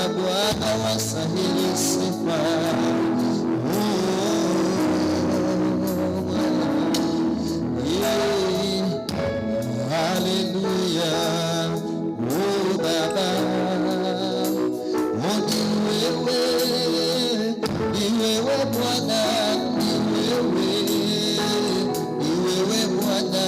Bwana wastahili sifa. Haleluya. Baba, ni wewe Bwana, ni wewe Bwana.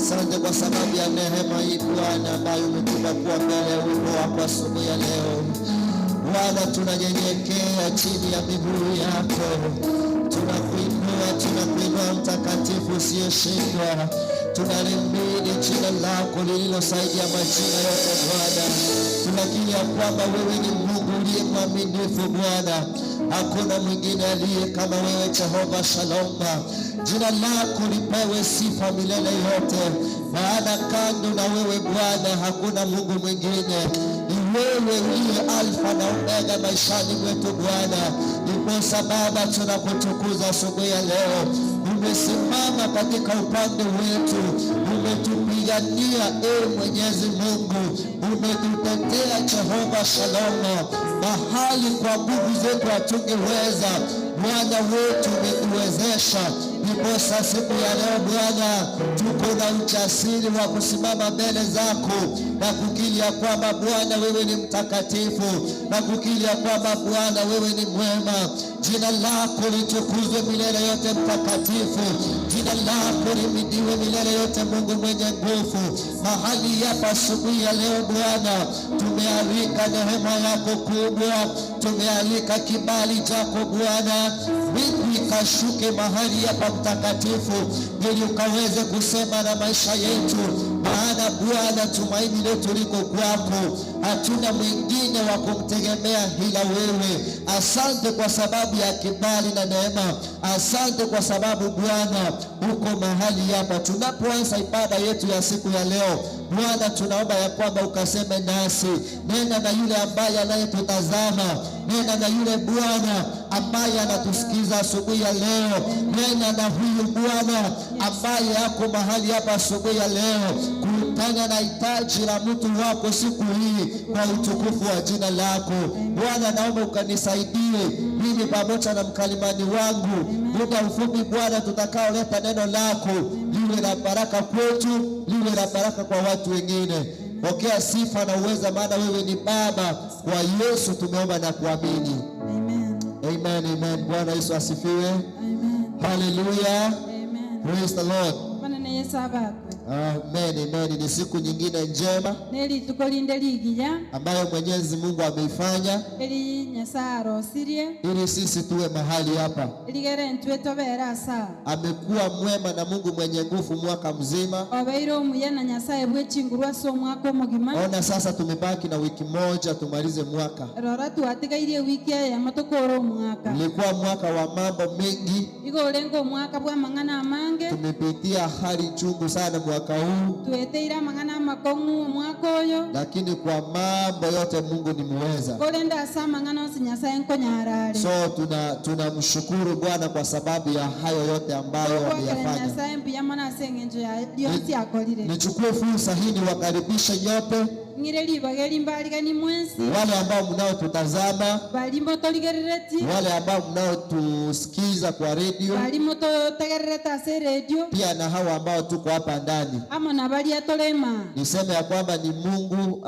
Asante kwa sababu ya neema hii Bwana ambayo umetupa kuwa mbele ya uwepo wako asubuhi ya leo. Bwana, tunanyenyekea chini ya miguu yako, tunakuinua mtakatifu usiyeshindwa. Tunalimini jina lako lililosaidia majina yote Bwana. Tunakiri ya kwamba wewe ni Mungu uliye mwaminifu Bwana. Hakuna mwingine aliye kama wewe Jehova Shalom. Jina lako lipewe sifa milele yote, maana kando na wewe Bwana hakuna Mungu mwingine. Ni wewe uliye Alfa na Omega maishani mwetu Bwana. Ndiposa Baba tunakutukuza asubuhi ya leo. Umesimama katika upande wetu, umetupigania Mwenyezi Mungu, umetutetea Jehova Shalom. Mahali kwa nguvu zetu hatungeweza, Bwana wetu umetuwezesha. Ndiposa siku ya leo Bwana tuko na ujasiri wa kusimama mbele zako na kukiri ya kwamba Bwana wewe ni mtakatifu, na kukiri ya kwamba Bwana wewe ni mwema. Jina lako litukuzwe milele yote mtakatifu. Jina lako lihimidiwe milele yote Mungu mwenye nguvu. Mahali hapa asubuhi ya leo Bwana tumealika neema yako kubwa, tumealika kibali chako Bwana. Mbingu ikashuke mahali hapa mtakatifu, ili ukaweze kusema na maisha yetu, maana Bwana tumaini letu liko kwako. Hatuna mwingine wa kumtegemea ila wewe. Asante kwa sababu ya kibali na neema. Asante kwa sababu Bwana uko mahali hapa. Tunapoanza ibada yetu ya siku ya leo Bwana, tunaomba ya kwamba ukaseme nasi. Nena na yule ambaye anayetutazama, nena na yule Bwana ambaye anatusikiza asubuhi ya leo. Nena na huyu Bwana ambaye yako mahali hapa asubuhi ya leo, kulingana na hitaji la mtu wako siku hii, kwa utukufu wa jina lako Bwana. Naomba ukanisaidie mimi pamoja na mkalimani wangu, muda mfupi Bwana tutakaoleta neno lako, liwe la baraka kwetu, liwe la baraka kwa watu wengine. Pokea sifa na uweza, maana wewe ni Baba. Kwa Yesu tumeomba na kuamini. Amen. Amen, amen. Bwana Yesu asifiwe. Amen. Hallelujah. Amen. Praise the Lord. Bwana na Yesu abakwe. Amen, amen. Ni siku nyingine njema Neli tukolinde ligiya ambayo Mwenyezi Mungu ameifanya eli Nyasaro sirie ili sisi tuwe mahali hapa. eligere ntwe tobera asa Amekuwa mwema na Mungu mwenye nguvu mwaka mzima. obeiro muyana Nyasaye bwechingurwa so mwaka omugima. Ona sasa tumebaki na wiki moja tumalize mwaka. Rora twatigaire wiki ya matokoro mwaka. Ulikuwa mwaka wa mambo mengi. Igolengo mwaka bwa mangana amange. Tumepitia hali chungu sana mwaka huu. Tueteira mangana makongu mwaka oyo. Lakini kwa mambo yote Mungu ni muweza. Golenda asa mangana osi Nyasaye nkonyarare. So tunamshukuru Bwana kwa sababu ya hayo yote ambayo ameyafanya. Nyasaye mpiyamana asengenjo ya dionsi akolire. Nichukue fursa hii niwakaribishe nyote. Ngireli bageli mbaliga ni mwensi. Wale ambao mnaotutazama, Balimo toligerereti. wale ambao mnaotusikiza kwa radio, Balimo totegerereta se radio. pia na hawa ambao tuko hapa ndani. Amo na bali atolema. Niseme ya kwamba ni Mungu,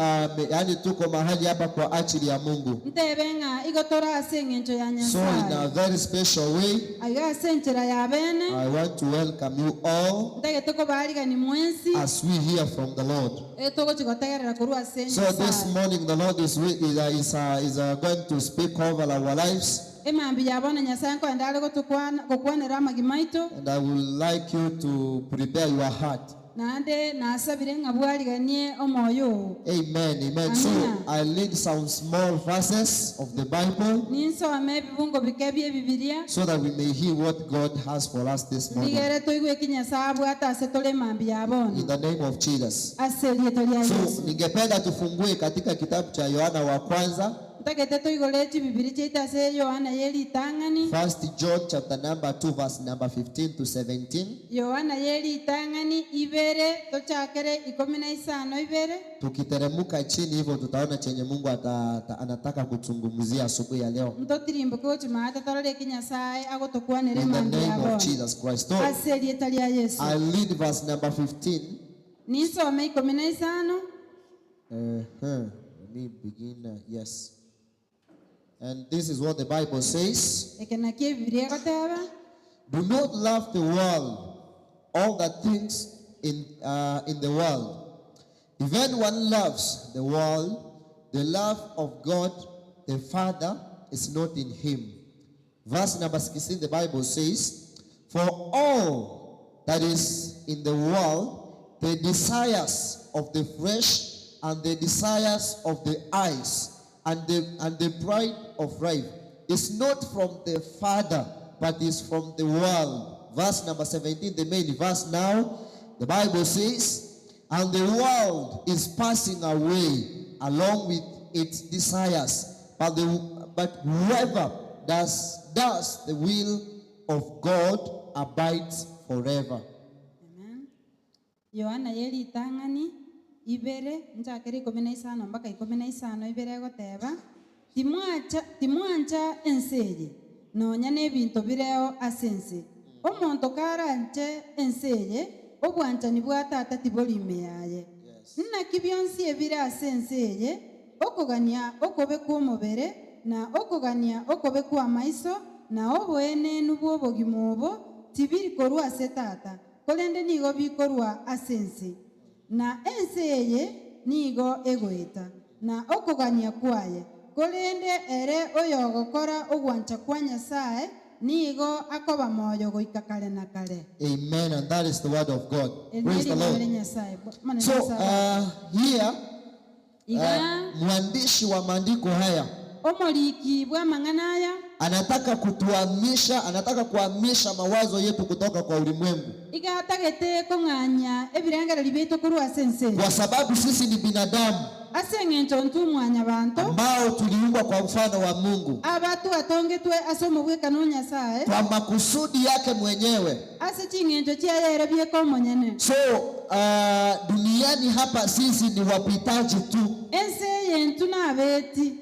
yani tuko mahali hapa kwa ajili ya Mungu. Ntebenga igotora asengenjo ya So Nyasaye. in a very special way, Aga asenjera ya bene. I want to welcome you all Ndege toko baliga ni mwensi. as we hear from the Lord. Toko chikotegerera kuru asenjo. So this morning the Lord is going to speak over our lives. Emambi yabona Nyasaye ko ndale kokwanera amagimaito. And I would like you to prepare your heart. Nande nasabire ngabwaliganie omoyo. Amen, amen. So I read some small verses of the Bible Ninsome bibungo bikebye Biblia. so that we may hear what God has for us this morning. Ndigere toigwe kinyasabu hata asetole mambi yabona. In the name of Jesus. Aselie tolia So Yesu. ningependa tufungue katika kitabu cha Yohana wa kwanza. Ntakete toigoleti Biblia cheita se Yohana yeli tangani. 1 John chapter number 2 verse number 15 to 17. Yohana yeli tangani ibere tochakere 15 ibere. Tukiteremuka chini hivyo tutaona chenye Mungu anataka kutungumzia asubuhi ya leo. Ntotirimbo ko chimata tarole kinyasaye agotokwanere In the mambi name yabona. of Jesus Christ. So Aselie tolia Yesu. I read verse number 15. Ninsome 15. Let me begin. Yes. And this is what the Bible says. Ekenakie Biblia kotaba. Do not love the world, all the things in the world. If anyone loves the world, the love of God the Father is not in him. Verse number 16, the Bible says, for all that is in the world, the desires of the flesh and the desires of the eyes and the pride of life is not from the Father, but is from the world. Verse number 17, the main verse now, the Bible says, and the world is passing away along with its desires, but whoever does the will of God abides forever. Amen. Yohana yeli tangani ibere njakeri 15 mpaka 15 ibere goteba timwanja enseye nonya nebintu bireo asense omonto karanje enseye obwanja nibwa tata tibolime yaye nna kibyonsi ebire asenseye okogania okobe kw'omubere na okogania okobe kw'amaiso na obwene nubwo obogimobo tibiri korwa ase tata kolende nigo bikorwa asense na enseye nigo egoeta na okogania kwaye kolende ere oyogokora ogwancha kwa Nyasaye nigo akoba moyo goika kale na kale. Amen. And that is the word of God. Praise the Lord. So here mwandishi wa maandiko haya omoliki bwa manganaya anataka kuhamisha mawazo yetu kutoka kwa ulimwengu, igatagete konganya ebirengero libeto kurwa sense, kwa sababu sisi ni binadamu asengento ntumwanya bantu ambao tuliumbwa kwa mfano wa Mungu, abatu atongetwe asomobwe kanonya sae kwa makusudi yake mwenyewe, asechingento chiayere byeko monyene. So duniani hapa sisi ni wapitaji tu, ense yentu na beti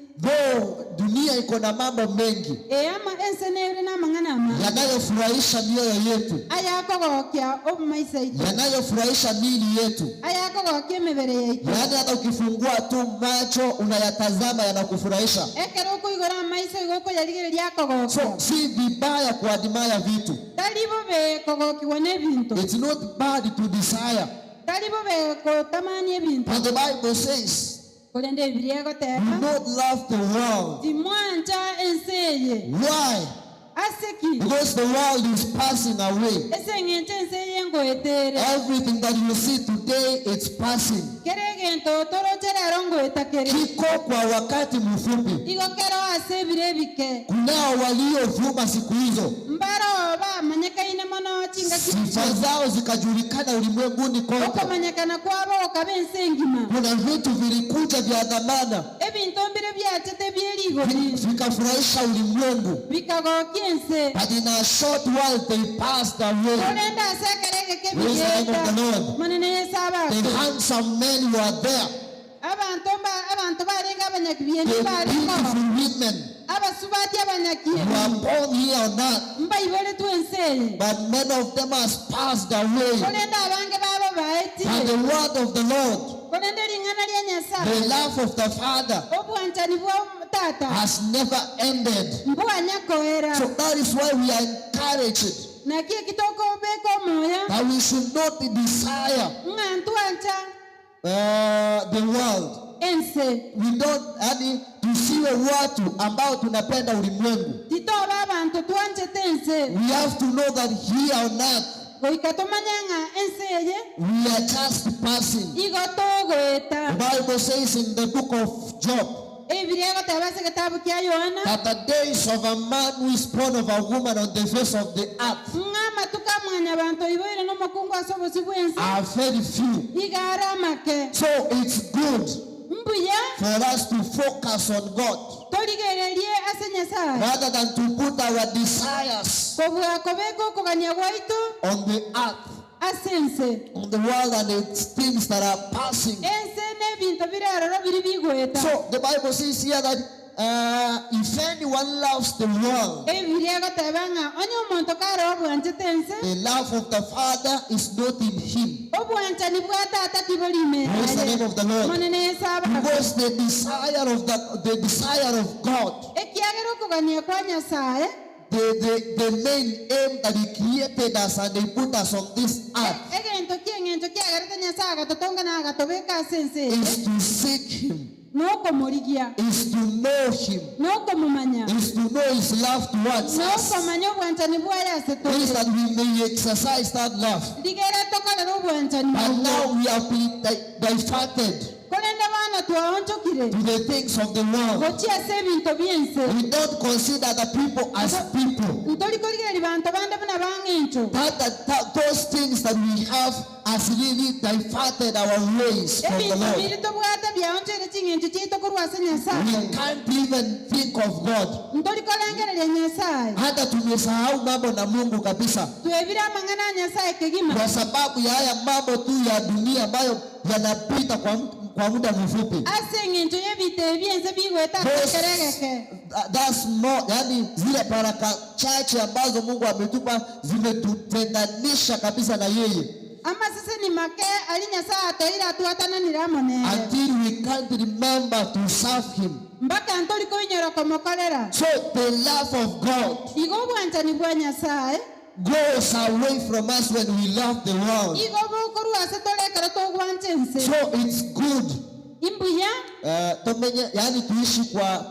dunia iko na mambo mengi ama ense nere na mangana yanayofurahisha mioyo yetu, ayakogokya obumaisa yetu, yanayofurahisha miili yetu, ayakogokya mibere yetu. Yaani hata ukifungua tu macho unayatazama yanakufurahisha. Ekero kuigora maisa igoko yaligere lyakogokya. So si vibaya kuadimaya vitu. Talibo be kogokiwa nebintu. It's not bad to desire. Talibo be kotamani ebintu. But the Bible says, do not love the world. Why? Because the world is passing away. Everything that you see today, it's passing. Kiko kwa wakati mfupi. Kunao waliovuma siku hizo, sifa zao zikajulikana ulimwenguni kote. Kuna vitu vilikuja vya dhamana vikafurahisha ulimwengu, but in a short while they passed away. Praise the name of the Lord. The handsome men were there, the beautiful women who are born here on earth, but many of them has passed away. But the word of the Lord, the love of the Father, has never ended. So that is why we are encouraged that we should not desire the world. We don't tusiwe watu ambao tunapenda ulimwengu. We have to know that here on earth we are just passing. The Bible says in the book of Job that the days of a man who is born of a woman on the face of the earth are very few. So it's good for us to focus on God rather than to put our desires on the earth, on the world and its things that are passing. So the Bible says here that if anyone loves the world, the love of the Father is not in him. Praise the name of the Lord. Because the desire of God, the main aim that he created us and he put us on this earth eng'encho kiagerete nyasaye agatotonga na agatobeka ase ense eye is to seek him, n'okomorigia is to know him, n'okomumanya is to know his love towards us, n'okomanya obwanchani bwaye ase is tore that we may exercise that love. ligere tokorera obwanchani But obwo now we have been diverted korende bana twaonchokire to the things of the world. gochi ase ebinto by'ense We don't consider the people as people. ntorikorigereri banto bande buna bang'encho Those things that we have has really diverted our ways from the ebinto Lord. biri tobwate byaonchoire ching'encho chiito korwa ase nyasaye We can't even think of God. ntorikorengereria nyasaye Hata tumesahau mambo na Mungu kabisa, twebire amang'ana a nyasaye kegima kwa sababu ya haya mambo tu ya dunia ambayo yanapita kwa muda mfupi. ase eng'encho y'ebinto ebyense bigweta asekeregeke That's more, yani zile baraka chache ambazo Mungu ametupa zimetutenganisha kabisa na yeye, amasese ni make ali nyasaye atoire atwatananire amo nere until we can't remember to serve him. mpaka ntorikoinyora komokorera So the love of God igo obwanchani bwa nyasaye goes away from us when we love the world. igo bokorwa ase torekera togwancha ense So it's good imbuya tumenye, yani tuishi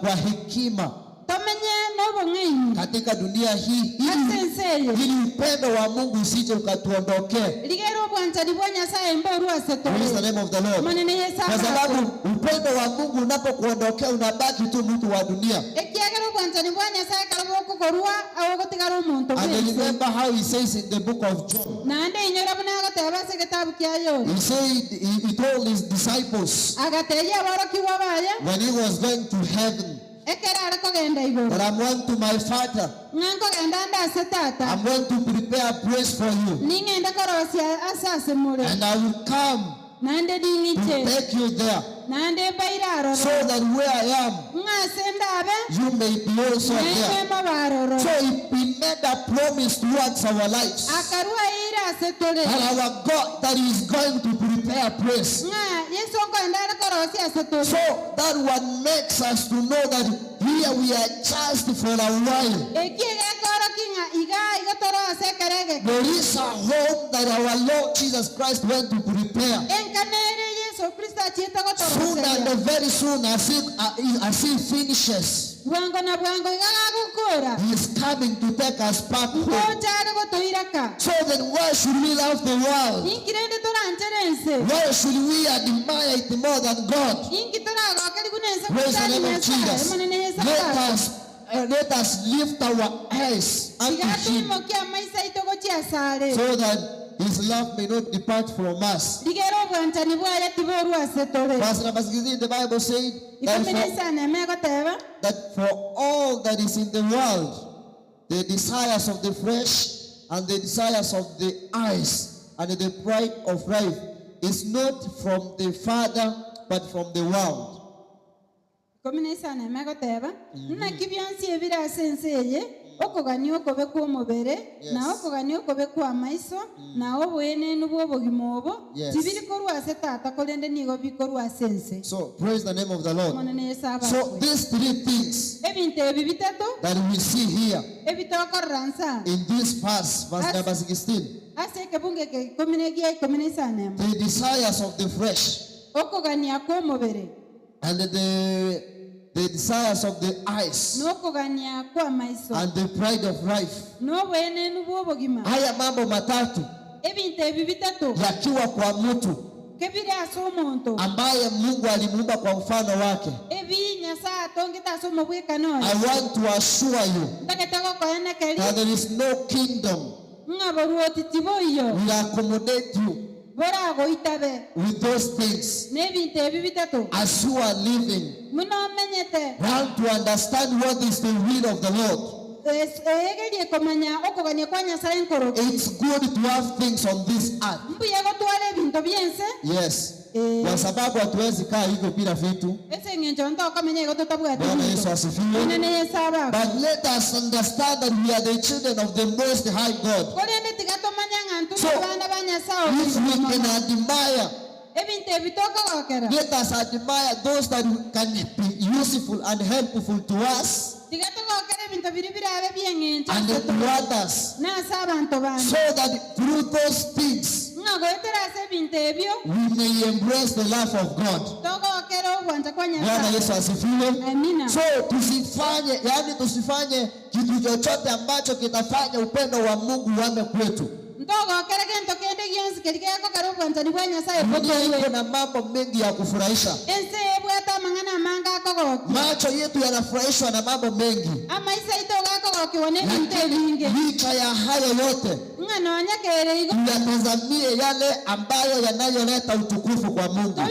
kwa hekima tomenye n'obong'aini katika dunia hii, ase ense eye ili upendo wa Mungu usije ukatuondokee. ligere obwanchani bwa nyasaye mborwa ase Praise the tore name of the Lord. monene Kwa yesabako sababu upendo wa Mungu unapokuondokea unabaki tu mtu wa dunia. ekiagera obwanchani bwa nyasaye karabokokorwa awogotigara omonto And bwense remember how he says in the book of John, naende inyora buna agoteba ase egitabu kia yori he said, he told his disciples agateria aborokigwa baye when he was going to heaven, ekero are kogenda igoro that I'm going to my Father, ng'ankogenda nda ase tata I'm going to prepare a place for you, ning'ende korosia ase ase more and I will come naende to ding'iche take you there, naende mbaire aroro so that where I am, ng'ase ndabe you may be also there. naendemo baroro So he made a promise towards our lives, akarua ire ase tore that our God, that he is going to prepare a place. ng'a yesu okogenda are korosia ase tore So that one makes us to know that here we are just for a while. ekiege koroki ng'a iga igotoro ase ekeregeke There is a home that our Lord Jesus Christ went to prepare. enkanere yesu kristo achiete Soon and gotoroseria very soon, as he finishes, bwango na bwango iga gagokora he is coming to take us back home. ngochare gotoiraka So then why should we love the world? inkirende toranchere ense Why should we admire it more than God? inki toragokeri guna ense Praise the kutari name of nyasaye Jesus. monene yesabako Let us lift our eyes unto him, tigatwimokia amaisa ito gochiasare so that his love may not depart from us. ligera obwanchani bwaye tiborwa ase tore Verse number 16, the Bible said ikumi na that isano eme egoteba for all that is in the world, the desires of the flesh and the desires of the eyes and the pride of life is not from the Father but from the world. ikumi na isano eme egoteba naki bionsi ebire ase ense eye okogania okobe kwa omobere na okogania okobe kwa amaiso na obwenenu bwa obogima obo Yes. tibiri korwa ase tata korende nigo bikorwa ase ense So praise the name of the Lord. monene yesabako So these three things ebinto ebi bitatu that we see here ebitokorera nsa in this verse number 16, ase ekebunge ke ikumi na egia ikumi na isano emo the desires of the flesh okogania kwa omobere and the desires of the eyes n'okogania kwa amaiso and the pride of life. n'obwenenu bw'obogima Haya mambo matatu ebinto ebi bitatu yakiwa kwa mtu kebiri ase omonto ambaye Mungu alimuumba kwa mfano wake. ebi nyasaye atongete ase omobwekano oyo I want to assure you ntagete gokoenekeri that there is no kingdom ng'a boruoti tiboiyo will accommodate you boragoitabe with those things n'ebinto ebi bitatu as you are living. muno omenyete Want to understand what is the will of the Lord. egerie komanya okogania kwa nyasaye nkoroki It's good to have things on this earth. mbuye gotwara ebinto byense Yes. Eh. Kwa sababu hatuwezi kaa hivyo bila vitu. ese eng'encho ntokomenya igo totabwate Bwana Yesu binto asifiwe. inene yesabako But let us understand that we are the children of the Most High God. korende tigatomanya ng'antu So, abana ba nyasaye If we can admire, ebinto ebi tokogokera let us admire those that can be useful and helpful to us tigatogokera ebinto biri birabe byeng'encho and to others, nase abantu bande so that through those things we may embrace the love of God. Bwana Yesu asifiwe. So tusifanye kitu chochote ambacho kitafanya upendo wa Mungu uame kwetu. Kuna mambo mengi ya kufurahisha. Macho yetu yanafurahishwa na mambo mengi. Licha ya hayo yote, tuyatazamie yale ambayo yanayoleta utukufu kwa Mungu,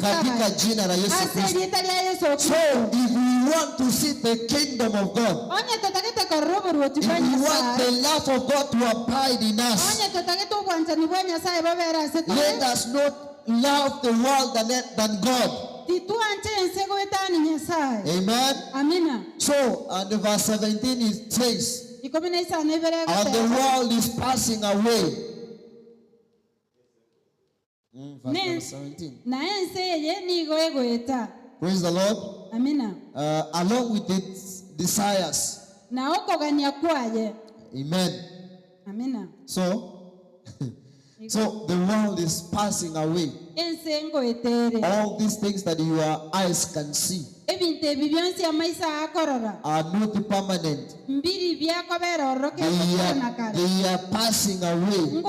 katika jina la Yesu Kristo. So if we want to see the kingdom of God, if we want the love of God to abide in us, let us not love the world than God. Amen. So, and verse 17 it says, and the world is passing away. Verse 17. Praise the Lord. Along with its desires. Amen. So the world is passing away. All these things that your eyes can see are not permanent. They are passing away.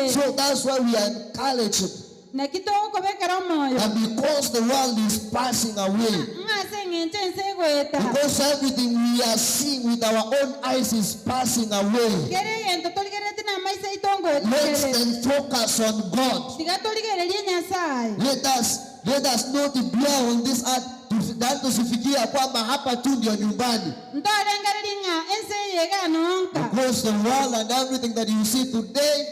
So that's why we are encouraged. And because the world is passing away, because everything we are seeing with our own eyes is passing away, let's then focus on God. Let us not dwell on this earth tusifikia kwamba hapa tu ndio nyumbani. Because the world and everything that you see today,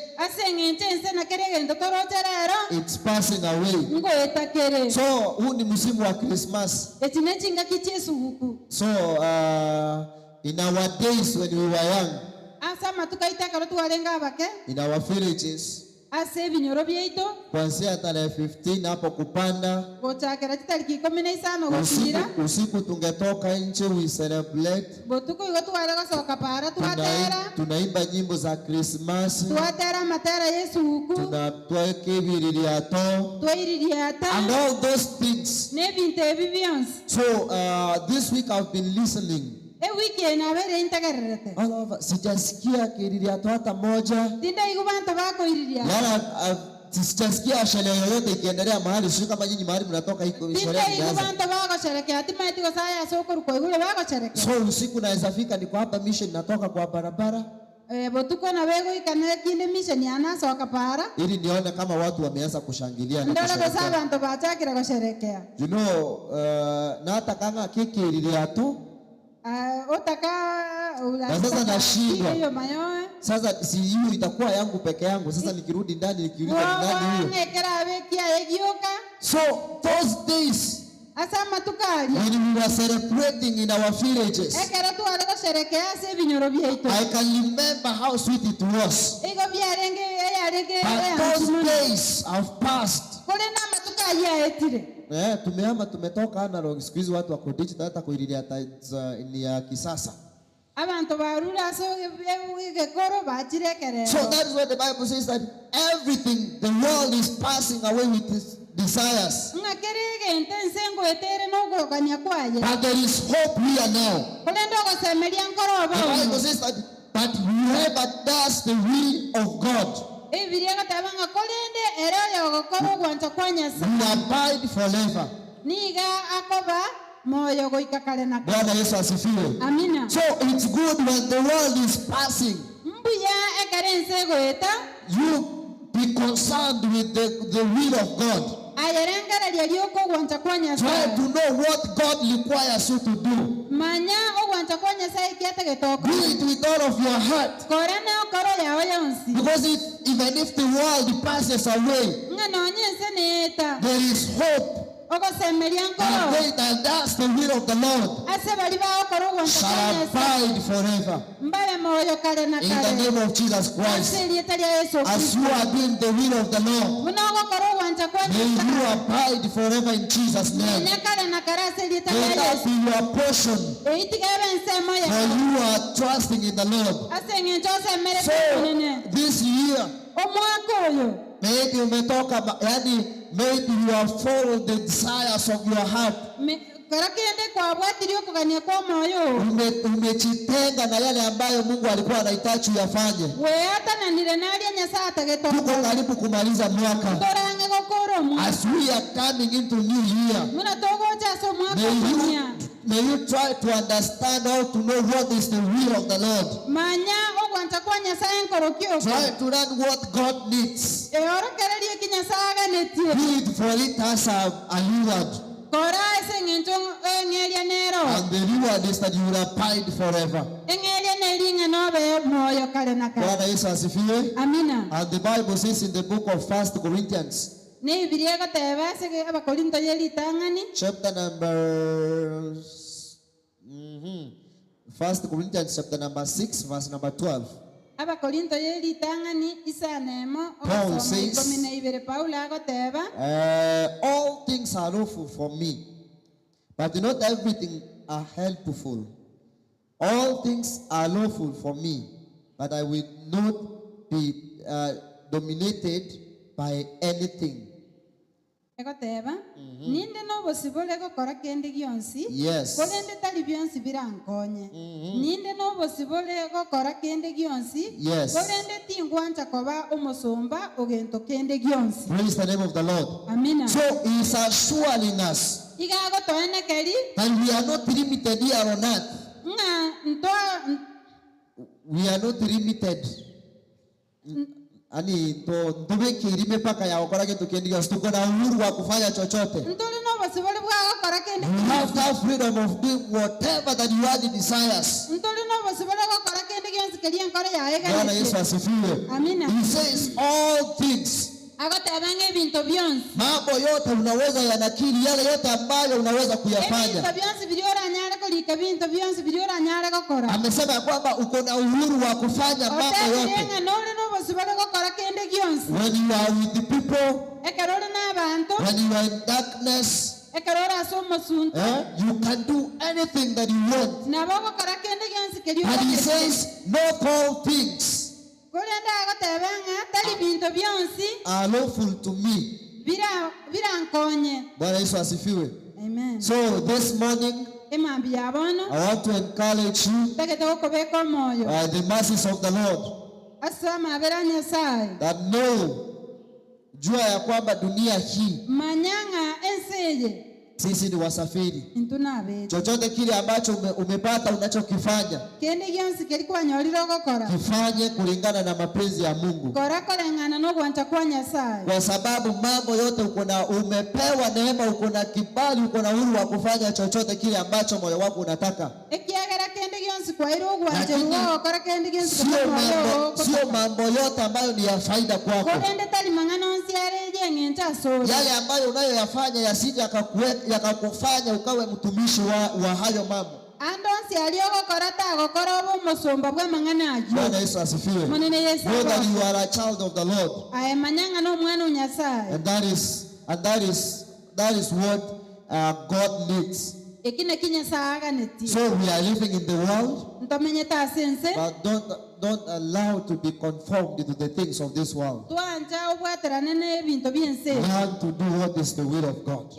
it's passing away. So huu ni msimu wa Christmas. So in our days when we were young, in our villages, kuanzia tarehe 15 hapo kupanda, usiku tungetoka nje, we celebrate, tunaimba nyimbo za Christmas, tunatoa kibiririato and all those things. So this week I've been listening. Sijasikia kiririato hata moja. Sijasikia sherehe yoyote ikiendelea mahali. Sio kama nyinyi mahali mnatoka iko sherehe inaanza. So usiku naweza fika niko hapa mission, natoka kwa barabara, ili nione kama watu wameanza kushangilia na kusherehekea. You know, na hata kama kikiririato sasa nashindwa. Sasa si hiyo itakuwa yangu peke yangu. Sasa nikirudi ndani nikiuliza ndani hiyo. So those days when we were celebrating in our villages, I can remember how sweet it was. But those days have passed. Tumetoka analog. Siku hizi watu wako digital, hata kuililia ni ya kisasa. So that is what the Bible says, that everything, the world is passing away with its desires. But there is hope here now. The Bible says that, but whoever does the will of God will abide forever. Bwana Yesu asifiwe. So it's good when the world is passing, you be concerned with the will of God. Try to know what God requires you to do. Do it with all of your heart. Because even if the world passes away, there is hope. And they that does the will of the Lord shall abide forever. In the name of Jesus Christ, as you are doing the will of the Lord, May you abide forever in Jesus' name. May that be your portion. For you are trusting in the Lord. So this year, maybe maybe you have followed the desires of your heart. Umejitenga na yale ambayo Mungu alikuwa anahitaji uyafanye. Tuko karibu kumaliza mwaka. As we are coming into new year, may you try to understand how to know what is the will of the Lord. Try to learn what God needs. Read for it as a reward. And the reward is that you will abide forever. And the Bible says in the book of 1 Corinthians, chapter number 1 Corinthians chapter number 6 verse number 12. Paul says, all things are lawful for me, but not everything are helpful. All things are lawful for me, but I will not be dominated by anything. Ninde no bosibole gukora kende gionsi. Yes. Kolende tali bionsi birankonye. Ninde no bosibole gukora kende gionsi. Yes. Kolende tingwanja koba umusumba ogento kende gionsi. Praise the name of the Lord. Amina. So he is assuring us that we are not limited here on earth. We are not limited. Ani tubeki limepaka ya okora kitu kiendiga tuko na uhuru wa kufanya chochote. You have that freedom of doing whatever that you are desires. Bwana Yesu asifiwe. He says all things. Mambo yote unaweza yanakili yale yote ambayo unaweza kuyafanya. Amesema kwamba uko na uhuru wa kufanya mambo yote. When you are with the people, when you are in darkness, you can do anything that you want. And he says, not all things are lawful to me. Amen. So this morning, I want to encourage you by the mercies of the Lord that know jua ya kwamba dunia hii sisi ni wasafiri. Chochote kile ambacho umepata unachokifanya kifanye kulingana na mapenzi ya Mungu, kwa sababu mambo yote umepewa neema, uko na kibali, uko na uhuru wa kufanya chochote kile ambacho moyo wako unataka. Sio mambo yote ambayo ni ya faida kwako. Yale ambayo unayoyafanya yasije yakakufanya ukawe mtumishi wa hayo mambo. Bwana Yesu asifiwe. Know that you are a child of the Lord. And that is what God needs. So we are living in the world, but don't allow to be conformed to the things of this world. Learn to do what is the will of God.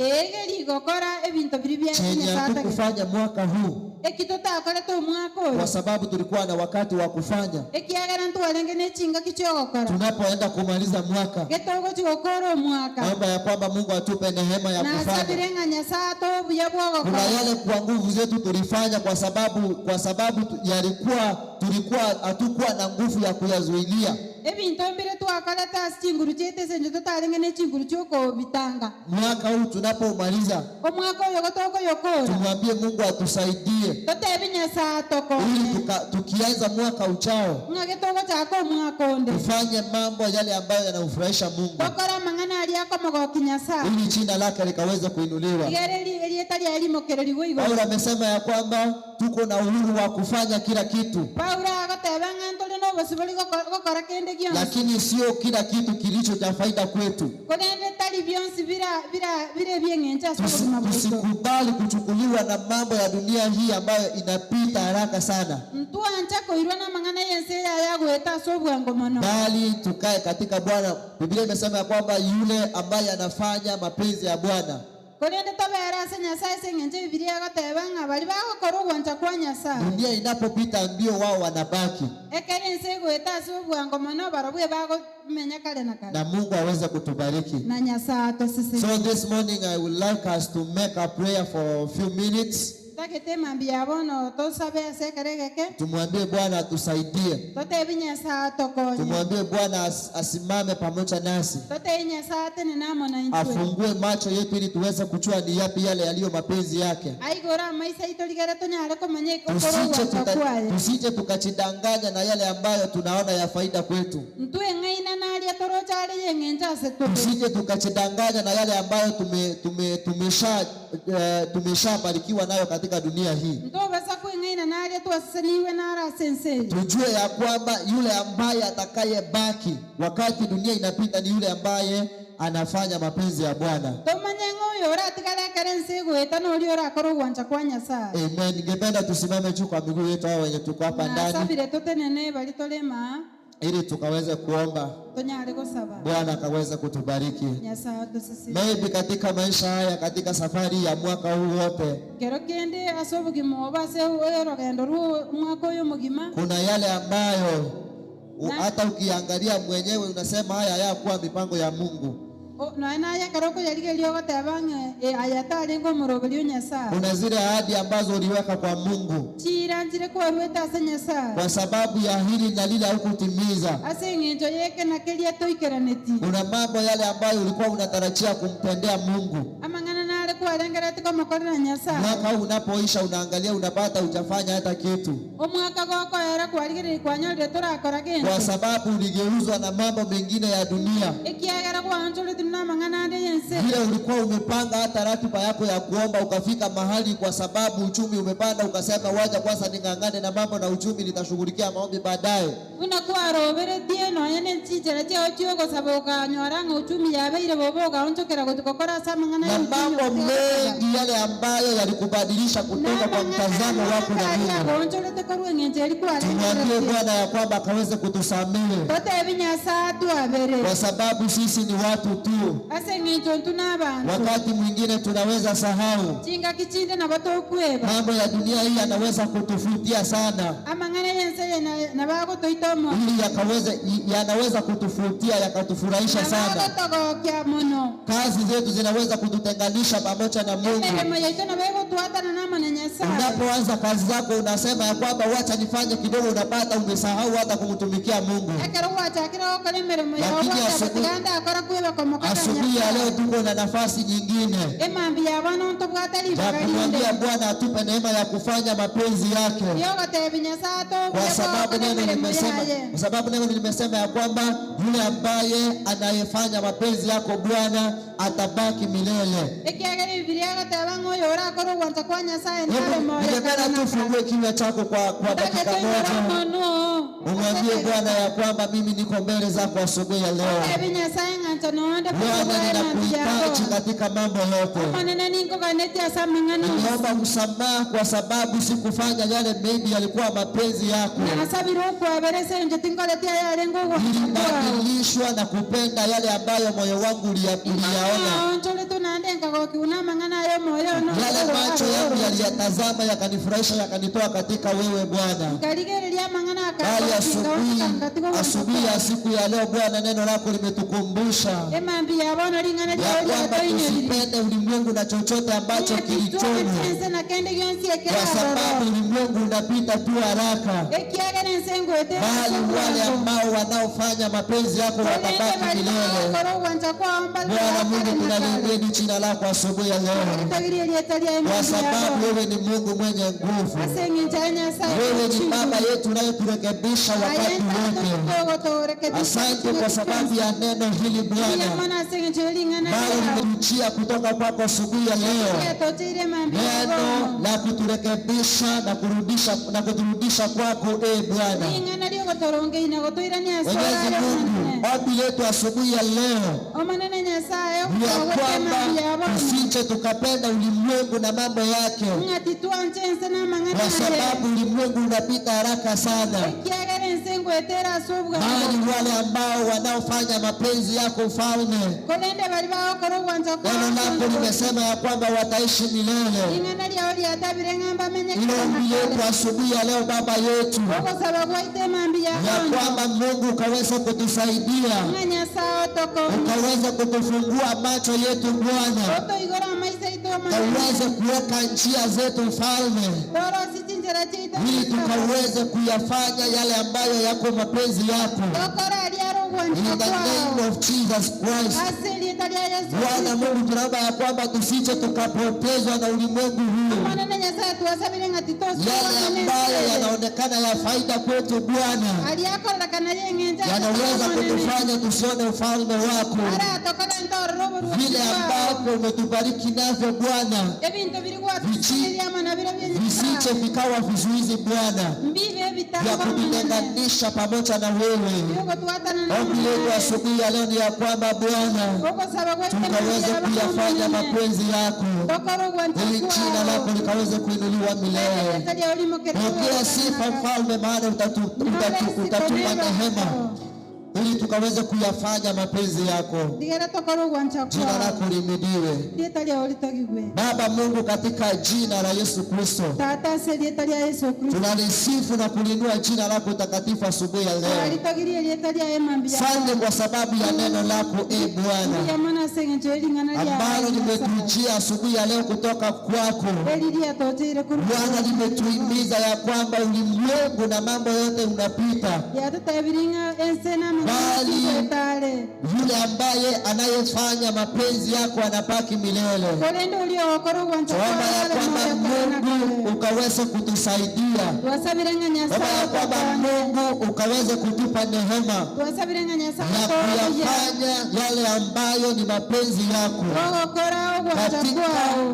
Kufanya mwaka huu kwa sababu tulikuwa na wakati wa kufanya. Tunapoenda kumaliza mwaka, naomba ya kwamba Mungu atupe neema ya kufanya. Kuna yale kwa nguvu zetu tulifanya kwa sababu tulikuwa hatukuwa na nguvu ya kuyazuilia. Mwaka huu tunapomaliza, tumwambie Mungu atusaidie ili tukianza mwaka uchao tufanye mambo yale ambayo yanamfurahisha Mungu, ili jina lake likaweze kuinuliwa. Paulo amesema ya kwamba tuko na uhuru wa kufanya kila kitu, lakini sio kila kitu kilicho cha faida kwetu. Tusikubali kuchukuliwa na mambo ya dunia hii ambayo inapita haraka sana, bali tukae katika Bwana. Biblia imesema kwamba yule ambaye anafanya mapenzi ya Bwana, dunia inapopita ndio wao wanabaki, na Mungu aweze kutubariki. So this morning I would like us to make a prayer for a few minutes. Tumwambie Bwana atusaidie. Tumwambie Bwana asimame pamoja nasi, afungue macho yetu ili tuweze kujua ni yapi yale yaliyo mapenzi yake. Tusije tukachidanganya na yale ambayo tunaona ya faida kwetu. Tusije tukachidanganya na yale ambayo tumeshabarikiwa nayo katika dunia hii. Tujue ya kwamba yule ambaye atakayebaki wakati dunia inapita ni yule ambaye anafanya mapenzi ya Bwana. Amen. Ningependa tusimame juu kwa miguu yetu hao wenye tuko hapa ndani, ili tukaweze kuomba Bwana akaweze kutubariki. Maybe katika maisha haya, katika safari ya mwaka huu wote, kuna yale ambayo hata ukiangalia mwenyewe unasema haya hayakuwa mipango ya Mungu. Kuna zile ahadi ambazo uliweka kwa Mungu, kwa sababu ya hili na lile hukutimiza. Kuna mambo yale ambayo ulikuwa unatarajia kumtendea Mungu, mwaka huu unapoisha unaangalia unapata hujafanya hata kitu, kwa sababu uligeuzwa na mambo mengine ya dunia. Vile ulikuwa umepanga hata ratiba yako ya kuomba, ukafika mahali kwa sababu uchumi umepanda ukasema wacha kwanza ningangane na mambo na uchumi, nitashughulikia maombi baadaye. Na mambo mengi yale ambayo yalikubadilisha kutoka kwa mtazamo wako na Mungu. Tumwambie Bwana ya kwamba akaweze kutusamehe, kwa sababu sisi ni watu tu. Wakati mwingine tunaweza sahau mambo ya dunia hii, yanaweza kutufutia sana, ili yanaweza kutufutia yakatufurahisha sana. Kazi zetu zinaweza kututenganisha pamoja na Mungu. Unapoanza kazi zako unasema ya kwamba wacha nifanye kidogo, unapata umesahau hata kumtumikia Mungu. Lakini asubuhi ya leo tuko na nafasi nyingine ya kumwambia Bwana atupe neema ya kufanya mapenzi yake, kwa sababu neno limesema ya kwamba yule ambaye anayefanya mapenzi yako Bwana atabaki milele. Ningependa tufungue kinywa chako kwa dakika moja, umwambie Bwana ya kwamba mimi niko mbele zako asubuhi ya leo. Bwana, ninakuhitaji katika mambo yote. Ninaomba msamaha kwa sababu sikufanya yale maybe yalikuwa mapenzi yako. Nilibadilishwa na kupenda yale ambayo moyo wangu uliyaona, yale macho yangu yaliyatazama yakanifurahisha, yakanitoa katika wewe Bwana. Bali asubuhi ya siku ya leo Bwana, neno lako limetukumbusha ya kwamba tusipende ulimwengu na chochote ambacho kilichomo, kwa sababu ulimwengu unapita tu haraka, bali wale ambao wanaofanya mapenzi yako watabaki milele. Bwana Mungu, tunaliamini jina lako asubuhi ya leo, kwa sababu wewe ni Mungu mwenye nguvu. Wewe ni Baba yetu unayeturekebisha wakati wote. Asante kwa sababu ya neno hili Bwana, bali limetujia kutoka kwako asubuhi ya leo, neno la kuturekebisha na kuturudisha kwako Bwana. Mwenyezi Mungu, ombi letu asubuhi ya leo ya kwamba tusije tukapenda ulimwengu na mambo yake, kwa sababu ulimwengu unapita haraka sana, bali wale ambao wanaofanya mapenzi yako Mfalme, neno lako limesema ya kwamba wataishi milele. Ombi yetu asubuhi ya leo Baba yetu, ya kwamba Mungu ukaweza kutusaidia, ukaweza kutufungua macho yetu Bwana, ukaweza kuweka njia zetu Mfalme, ili tukaweze kuyafanya yale ambayo yako mapenzi yako. In the name of Jesus Christ. Bwana Mungu, tunaomba ya kwamba tusije tukapotezwa na ulimwengu huu, yale ambayo yanaonekana ya faida kwetu Bwana, yanaweza kutufanya tusione ufalme wako, vile ambavyo umetubariki navyo Bwana, visije vikawa vizuizi Bwana vya kututenganisha pamoja na wewe. Ombi letu asubuhi ya leo ni ya kwamba Bwana, tukaweze kuyafanya mapenzi yako, ili jina lako likaweze kuinuliwa milele. Pokea sifa Mfalme, maana utatupa neema ili tukaweze kuyafanya mapenzi yako. Jina lako lihimidiwe Baba Mungu, katika jina la Yesu Kristo. Tunalisifu na kulinua jina lako takatifu asubuhi ya leo. Asante kwa sababu ya neno lako Bwana, ambalo limetujia asubuhi ya leo kutoka kwako Bwana. Limetuhimiza ya kwamba ulimwengu na mambo yote unapita, bali yule ambaye anayefanya mapenzi yako anabaki milele. Tuomba ya kwamba Mungu ukaweze kutusaidia, tuomba ya kwamba Mungu ukaweze kutupa neema ya kuyafanya yale ambayo ni mapenzi yako, katika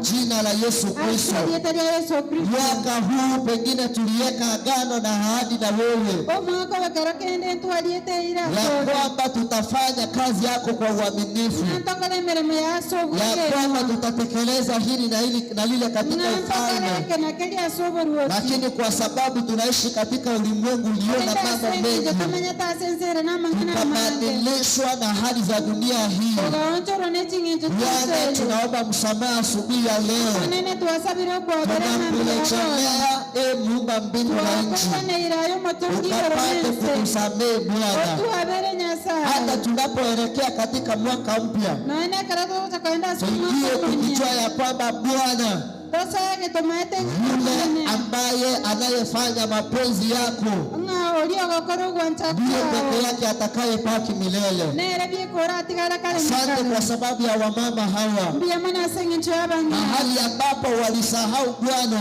jina la Yesu Kristo. Mwaka huu pengine tuliweka agano na ahadi na wewe ya kwamba tutafanya kazi yako kwa uaminifu, ya kwamba tutatekeleza hili na lile katika ufalme, lakini kwa sababu tunaishi katika ulimwengu ulio na mambo mengi, tutabadilishwa na hali za dunia hii. Bwana, tunaomba msamaha asubuhi ya leo, tunakuletea Muumba mbingu na nchi, ukapate kutusamehe Bwana, hata tunapoelekea katika mwaka mpya, tuingie tukijua ya kwamba Bwana, yule ambaye anayefanya mapenzi yako ndiye peke yake atakayebaki milele. Asante kwa sababu ya wamama hawa, mahali ambapo walisahau Bwana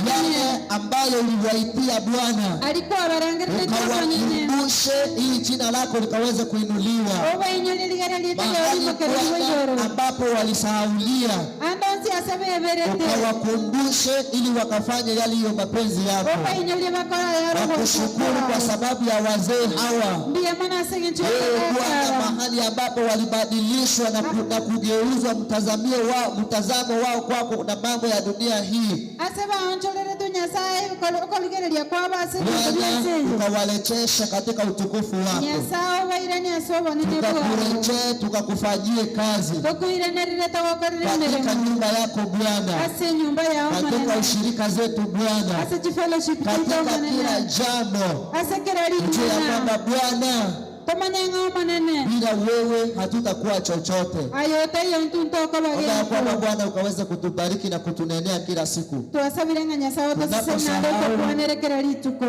yale ambayo uliwaitia Bwana, ukawakumbushe ili jina lako likaweze kuinuliwa. Mahali Bwana ambapo walisahaulia, ukawakumbushe ili wakafanye yale hiyo mapenzi yako. Wakushukuru kwa sababu ya wazee hawa Bwana, mahali ambapo walibadilishwa na kugeuzwa mtazamo wao kwako na mambo ya dunia hii. Ukawalejesha katika utukufu wako, tukakurejee tukakufanyie kazi katika nyumba yako Bwana, katika ushirika zetu Bwana, katika kila jambo, ya kwamba Bwana, bila wewe hatutakuwa chochote. Omba kwamba Bwana ukaweze kutubariki na kutunenea kila siku.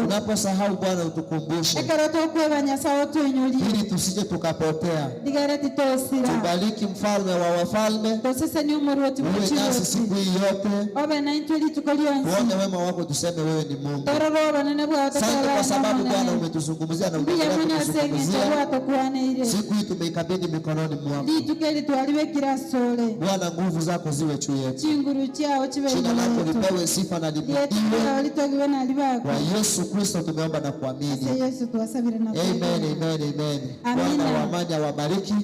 Unaposahau Bwana utukumbushe, ili tusije tukapotea. Tubariki Mfalme wa wafalme, uwe nasi siku hii yote, tuone wema wako, tuseme wewe ni Mungu. Asante kwa sababu Bwana umetuzungumzia na umetuzungumzia siku hii tumeikabidhi mikononi mwako. Bwana, nguvu zako ziwe juu yetu. Jina lako lipewe sifa na libarikiwe. Kwa Yesu Kristo tumeomba na kuamini. Amen, amen, amen. Bwana wa amani awabariki.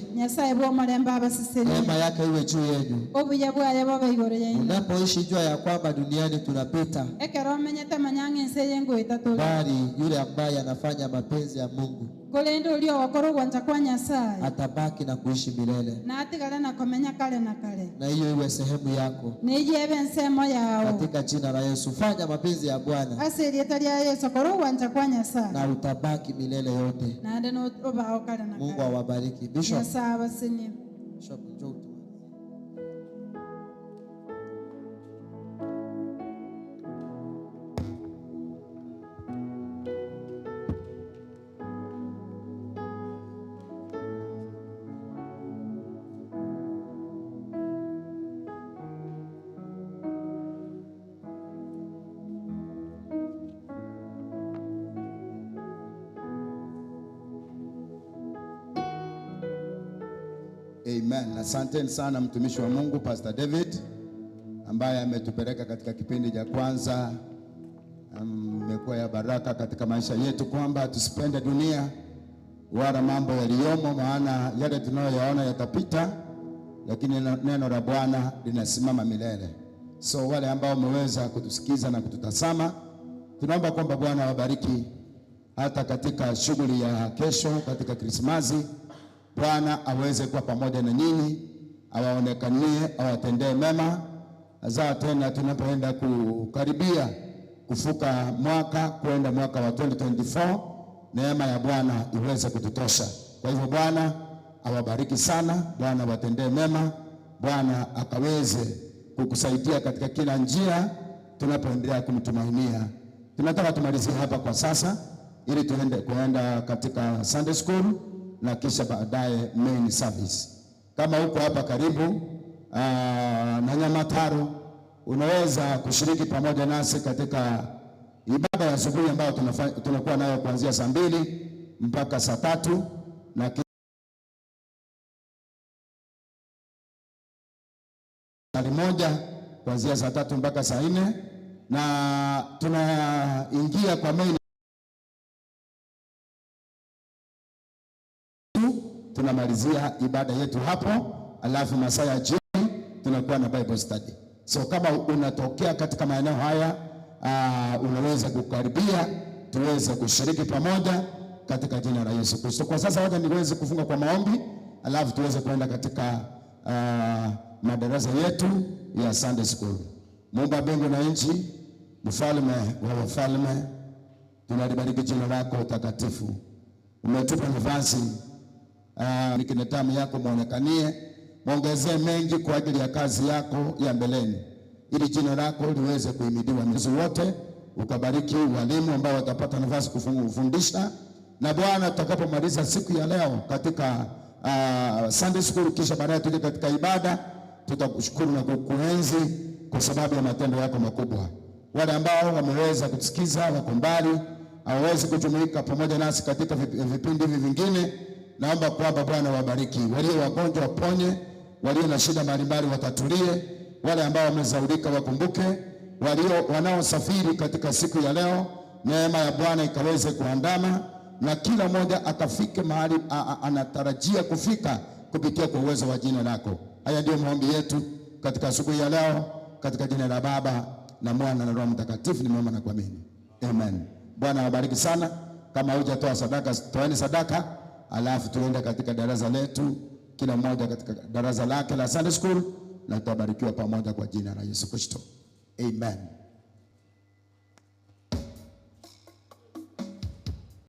Neema yake iwe juu yenu. Unapoishi jua ya kwamba duniani tunapita, bali yule ambaye anafanya mapenzi ya Mungu atabaki na kuishi milele. Na hiyo iwe sehemu yako katika jina la Yesu. Fanya mapenzi ya Bwana na utabaki milele yote. Mungu awabariki. Bishop. Amen. Asanteni sana mtumishi wa Mungu Pastor David ambaye ametupeleka katika kipindi cha kwanza. Imekuwa ya baraka katika maisha yetu kwamba tusipende dunia wala mambo yaliyomo, maana yale tunayoyaona yatapita, lakini neno la Bwana linasimama milele. So wale ambao wameweza kutusikiza na kututazama, tunaomba kwamba Bwana awabariki hata katika shughuli ya kesho katika Krismasi. Bwana aweze kuwa pamoja na nyinyi, awaonekanie, awatendee mema. Azaa tena tunapoenda kukaribia kufuka mwaka kwenda mwaka wa 2024, neema ya Bwana iweze kututosha. Kwa hivyo Bwana awabariki sana, Bwana watendee mema, Bwana akaweze kukusaidia katika kila njia tunapoendelea kumtumainia. Tunataka tumalizie hapa kwa sasa ili kuenda katika Sunday school na kisha baadaye main service. Kama uko hapa karibu na Nyamataro, unaweza kushiriki pamoja nasi katika ibada ya asubuhi ambayo tunakuwa nayo kuanzia saa 2 mpaka saa 3 na saa 1 kuanzia saa 3 mpaka saa 4, na tunaingia kwa main. Tunamalizia ibada yetu hapo, alafu masaa ya jioni tunakuwa na Bible study. So kama unatokea katika maeneo haya, unaweza kukaribia tuweze kushiriki pamoja katika jina la Yesu Kristo. Kwa sasa wacha niweze kufunga kwa maombi, alafu tuweze kwenda katika madarasa yetu ya Sunday school. Mungu wa mbingu na nchi, mfalme wa wafalme, tunalibariki jina lako takatifu. Umetupa nafasi nikinetamu yako muonekanie, muongezee mengi kwa ajili ya kazi yako ya mbeleni, ili jina lako liweze kuhimidiwa miezi wote. Ukabariki walimu ambao watapata nafasi kufundisha, na Bwana tutakapomaliza siku ya leo katika Sunday school, kisha baadaye tuje katika ibada, tutakushukuru na kukuenzi kwa sababu ya matendo yako makubwa. Wale ambao wameweza kusikiza wako mbali, hawawezi kujumuika pamoja nasi katika vipindi hivi vingine, naomba kwamba Bwana wabariki. Walio wagonjwa waponye, walio na shida mbalimbali watatulie, wale ambao wamezaurika wakumbuke, wanaosafiri katika siku ya leo, neema ya Bwana ikaweze kuandama na kila mmoja akafike mahali anatarajia kufika kupitia kwa uwezo wa jina lako. Haya ndio maombi yetu katika asubuhi ya leo, katika jina la Baba na Mwana na Roho Mtakatifu nimeomba na kuamini. Amen. Bwana wabariki sana. Kama hujatoa sadaka, toeni sadaka, alafu tuende katika darasa letu, kila mmoja katika darasa lake la Sunday school, na tutabarikiwa pamoja kwa jina la Yesu Kristo. Amen.